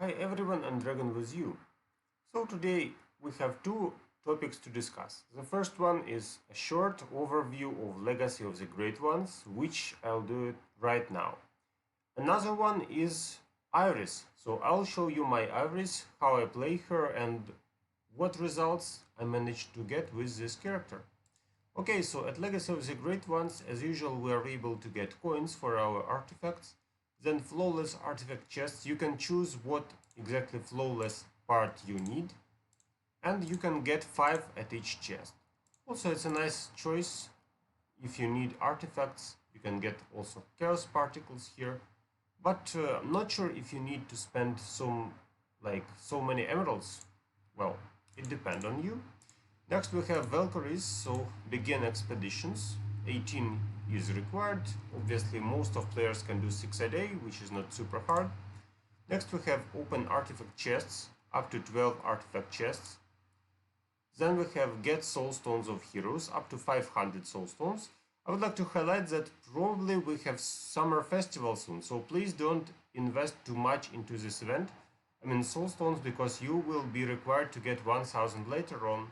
Hi everyone, and Dragon with you. So today we have two topics to discuss. The first one is a short overview of Legacy of the Great Ones, which I'll do it right now. Another one is Iris. So I'll show you my Iris, how I play her, and what results I managed to get with this character. Okay, so at Legacy of the Great Ones, as usual, we are able to get coins for our artifacts. Then flawless artifact chests, you can choose what exactly flawless part you need, and you can get 5 at each chest. Also, it's a nice choice if you need artifacts. You can get also chaos particles here, but I'm not sure if you need to spend so many emeralds. Well, it depends on you. Next we have Valkyries, so begin expeditions. 18 is required. Obviously most of players can do 6 a day, which is not super hard. Next we have open artifact chests, up to 12 artifact chests. Then we have get soul stones of heroes, up to 500 soul stones. I would like to highlight that probably we have summer festival soon, so please don't invest too much into this event. I mean soul stones, because you will be required to get 1000 later on.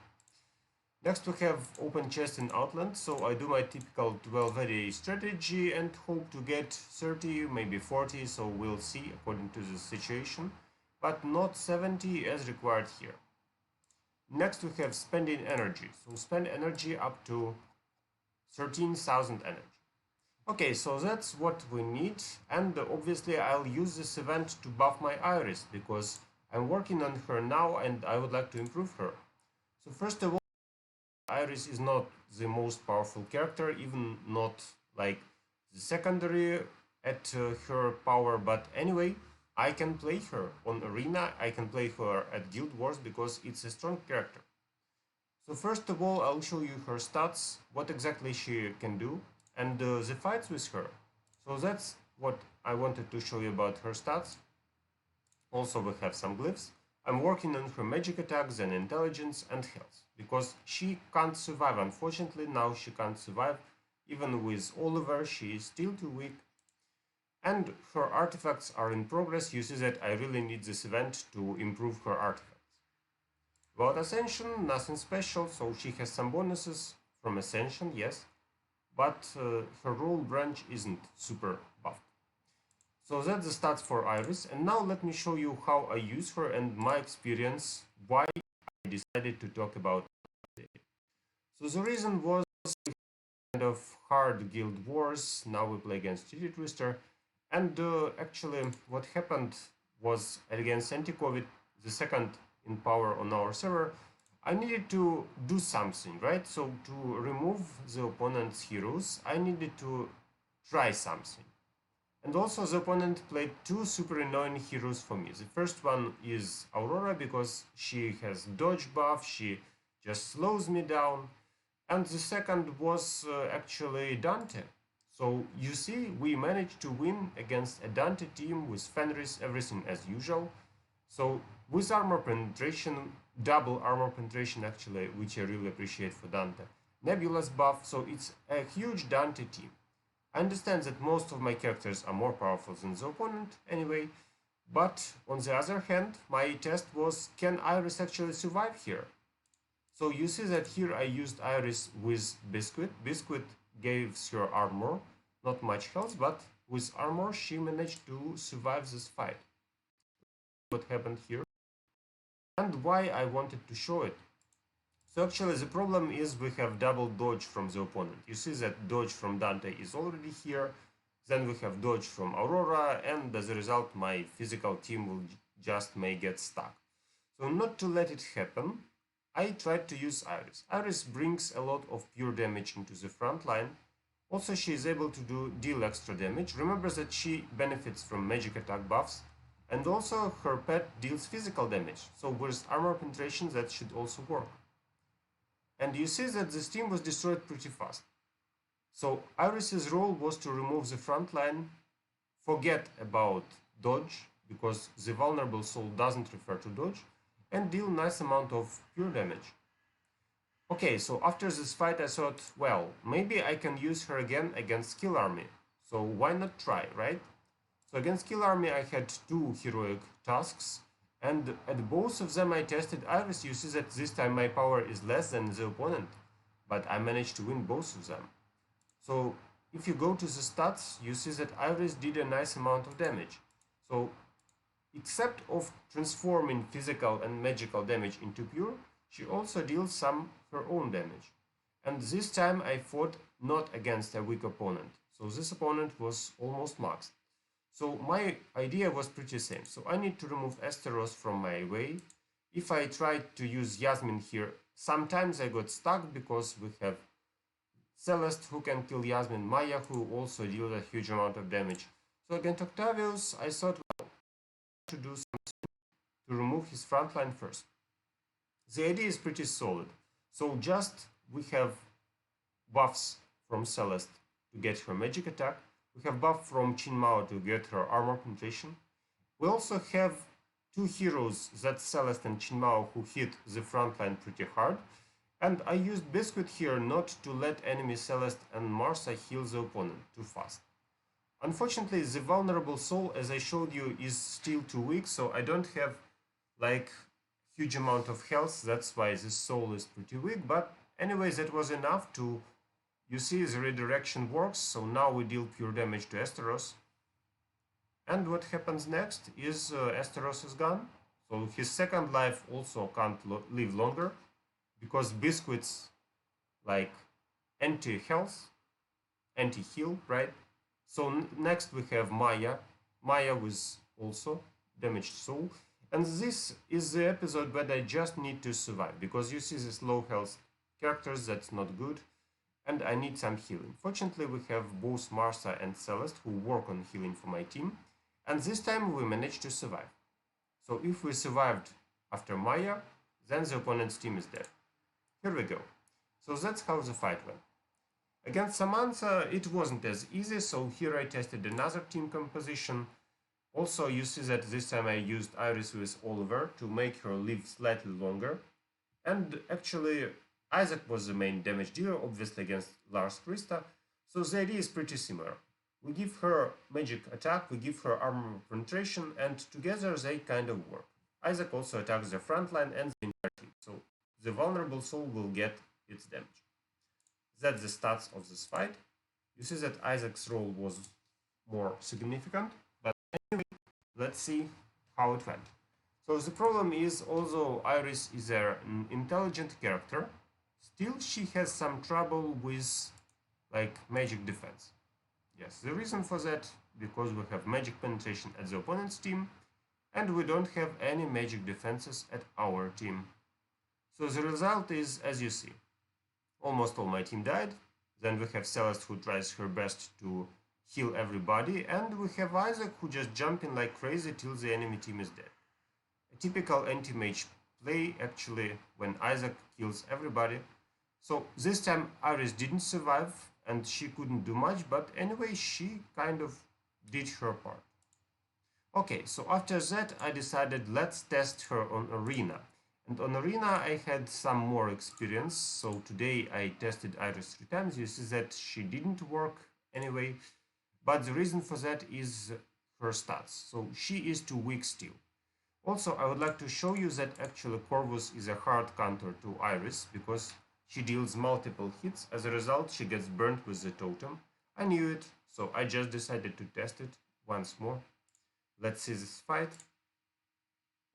Next we have open chest in Outland, so I do my typical 12 a day strategy and hope to get 30, maybe 40, so we'll see according to the situation, but not 70 as required here. Next we have spending energy, so spend energy up to 13,000 energy. Okay, so that's what we need, and obviously I'll use this event to buff my Iris, because I'm working on her now and I would like to improve her. So first of all, Iris is not the most powerful character, even not like the secondary at her power, but anyway, I can play her on Arena, I can play her at Guild Wars because it's a strong character. So first of all, I'll show you her stats, what exactly she can do, and the fights with her. So that's what I wanted to show you about her stats. Also, we have some glyphs. I'm working on her magic attacks and intelligence and health, because she can't survive, unfortunately. Now she can't survive. Even with Oliver, she is still too weak. And her artifacts are in progress. You see that I really need this event to improve her artifacts. About Ascension, nothing special, so she has some bonuses from Ascension, yes, but her role branch isn't super buffed. So that's the stats for Iris, and now let me show you how I use her and my experience, why I decided to talk about it. So the reason was kind of hard guild wars, now we play against Titty Twister, and actually what happened was against Anti-Covid, the second in power on our server, I needed to do something, right? So to remove the opponent's heroes, I needed to try something. And also the opponent played two super annoying heroes for me. The first one is Aurora, because she has dodge buff, she just slows me down. And the second was actually Dante. So you see, we managed to win against a Dante team with Fenris, everything as usual. So with armor penetration, double armor penetration actually, which I really appreciate for Dante. Nebula's buff, so it's a huge Dante team. I understand that most of my characters are more powerful than the opponent anyway, but on the other hand, my test was, can Iris actually survive here? So you see that here I used Iris with Biscuit. Biscuit gives her armor, not much health, but with armor she managed to survive this fight. What happened here and why I wanted to show it. So actually the problem is we have double dodge from the opponent. You see that dodge from Dante is already here, then we have dodge from Aurora, and as a result my physical team will just may get stuck. So not to let it happen, I tried to use Iris. Iris brings a lot of pure damage into the front line. Also she is able to deal extra damage. Remember that she benefits from magic attack buffs, and also her pet deals physical damage. So with armor penetration that should also work. And you see that this team was destroyed pretty fast. So Iris's role was to remove the front line, forget about dodge, because the vulnerable soul doesn't refer to dodge, and deal nice amount of pure damage. Okay, so after this fight I thought, well, maybe I can use her again against Kill Army. So why not try, right? So against Kill Army I had two heroic tasks, and at both of them I tested Iris. You see that this time my power is less than the opponent, but I managed to win both of them. So if you go to the stats, you see that Iris did a nice amount of damage. So except of transforming physical and magical damage into pure, she also deals some her own damage. And this time I fought not against a weak opponent. So this opponent was almost maxed. So my idea was pretty same. So I need to remove Astaroth from my way. If I tried to use Yasmin here, sometimes I got stuck because we have Celeste who can kill Yasmin, Maya who also deals a huge amount of damage. So against Octavius, I thought well, to do something to remove his frontline first. The idea is pretty solid. So just we have buffs from Celeste to get her magic attack. We have buff from Qing Mao to get her armor penetration. We also have two heroes, that's Celeste and Qing Mao, who hit the frontline pretty hard. And I used Biscuit here not to let enemy Celeste and Martha heal the opponent too fast. Unfortunately, the vulnerable soul, as I showed you, is still too weak, so I don't have like huge amount of health. That's why this soul is pretty weak. But anyway, that was enough to, you see, the redirection works. So now we deal pure damage to Astaroth. And what happens next is Astaroth is gone. So his second life also can't live longer, because Biscuit's like anti-health, anti-heal, right? So next we have Maya. Maya with also damaged soul. And this is the episode where I just need to survive, because you see this low health characters, that's not good. And I need some healing. Fortunately, we have both Martha and Celeste who work on healing for my team. And this time we managed to survive. So if we survived after Maya, then the opponent's team is dead. Here we go. So that's how the fight went. Against Samantha, it wasn't as easy, so here I tested another team composition. Also, you see that this time I used Iris with Oliver to make her live slightly longer. And actually, Isaac was the main damage dealer, obviously against Lars+Krista, so the idea is pretty similar. We give her magic attack, we give her armor penetration, and together they kind of work. Isaac also attacks the front line and the entire team, so the vulnerable soul will get its damage. That's the stats of this fight. You see that Isaac's role was more significant, but anyway, let's see how it went. So the problem is, although Iris is an intelligent character, still she has some trouble with like magic defense. Yes, the reason for that, because we have magic penetration at the opponent's team, and we don't have any magic defenses at our team. So the result is, as you see, almost all my team died. Then we have Celeste who tries her best to heal everybody, and we have Isaac who just jumping like crazy till the enemy team is dead. A typical anti-mage play actually when Isaac kills everybody. So this time Iris didn't survive and she couldn't do much, but anyway she kind of did her part. Okay, so after that I decided let's test her on Arena. And on Arena I had some more experience, so today I tested Iris 3 times. You see that she didn't work anyway, but the reason for that is her stats. So she is too weak still. Also, I would like to show you that actually Corvus is a hard counter to Iris, because she deals multiple hits. As a result, she gets burnt with the totem. I knew it, so I just decided to test it once more. Let's see this fight.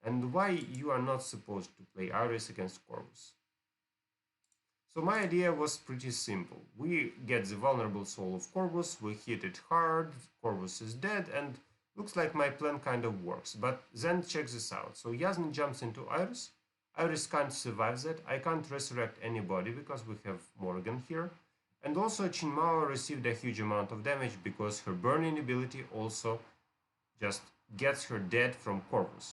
And why you are not supposed to play Iris against Corvus. So my idea was pretty simple. We get the vulnerable soul of Corvus, we hit it hard, Corvus is dead, and looks like my plan kind of works. But then check this out. So Yasmin jumps into Iris. Iris can't survive that. I can't resurrect anybody because we have Morgan here. And also Qing Mao received a huge amount of damage because her burning ability also just gets her dead from Corvus.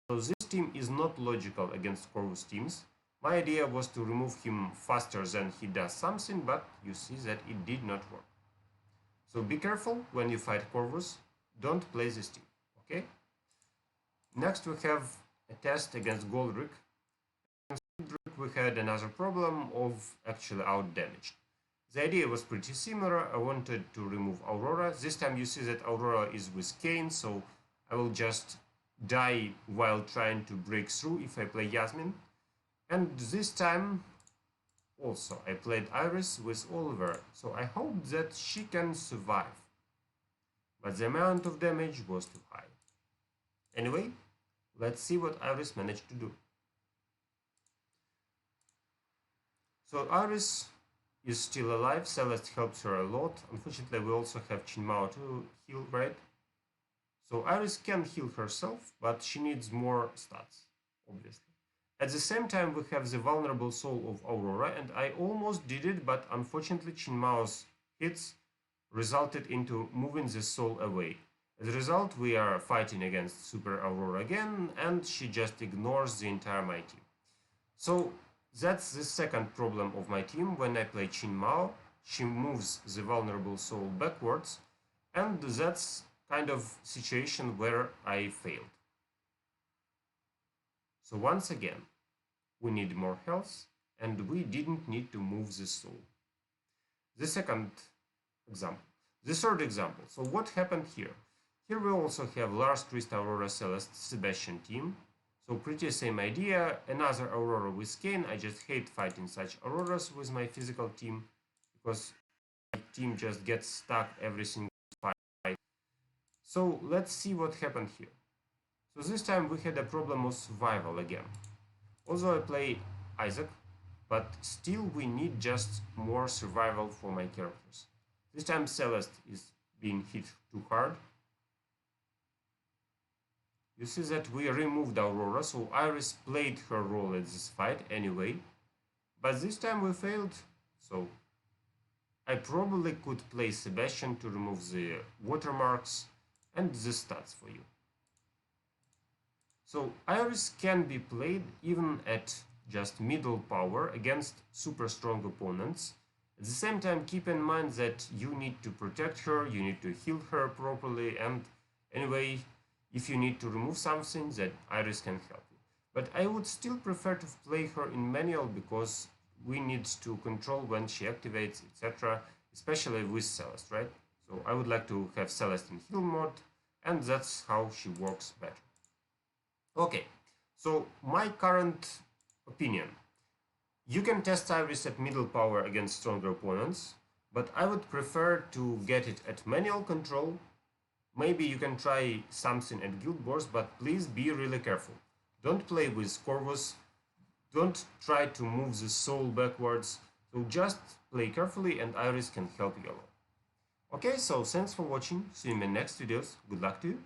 So this team is not logical against Corvus teams. My idea was to remove him faster than he does something, but you see that it did not work. So be careful when you fight Corvus. Don't play this team, okay? Next we have a test against Goldrick. We had another problem of actually outdamaged. The idea was pretty similar. I wanted to remove Aurora. This time you see that Aurora is with Kane, so I will just die while trying to break through if I play Yasmin. And this time also I played Iris with Oliver, so I hope that she can survive. But the amount of damage was too high. Anyway, let's see what Iris managed to do. So Iris is still alive. Celeste helps her a lot. Unfortunately, we also have Qing Mao to heal, right? So Iris can heal herself, but she needs more stats, obviously. At the same time, we have the vulnerable Soul of Aurora, and I almost did it, but unfortunately Qing Mao's hits resulted into moving the soul away. As a result, we are fighting against Super-Aurora again, and she just ignores the entire my team. So that's the second problem of my team. When I play Qing Mao, she moves the vulnerable soul backwards, and that's kind of situation where I failed. So once again, we need more health, and we didn't need to move the soul. The second example. The third example. So what happened here? Here we also have Lars+Krista, Aurora, Celeste, Sebastian team. So pretty same idea, another Aurora with Kane. I just hate fighting such Auroras with my physical team, because my team just gets stuck every single fight. So let's see what happened here. So this time we had a problem of survival again. Also I play Isaac, but still we need just more survival for my characters. This time Celeste is being hit too hard. You see that we removed Aurora, so Iris played her role at this fight anyway. But this time we failed, so I probably could play Sebastian to remove the watermarks and the stats for you. So Iris can be played even at just middle power against super strong opponents. At the same time, keep in mind that you need to protect her, you need to heal her properly, and anyway, if you need to remove something, that Iris can help you. But I would still prefer to play her in manual, because we need to control when she activates, etc. Especially with Celeste, right? So I would like to have Celeste in heal mode, and that's how she works better. Okay, so my current opinion. You can test Iris at middle power against stronger opponents, but I would prefer to get it at manual control. Maybe you can try something at GuildWars, but please be really careful. Don't play with Corvus, don't try to move the soul backwards, so just play carefully and Iris can help you a lot. Okay, so thanks for watching, see you in my next videos, good luck to you.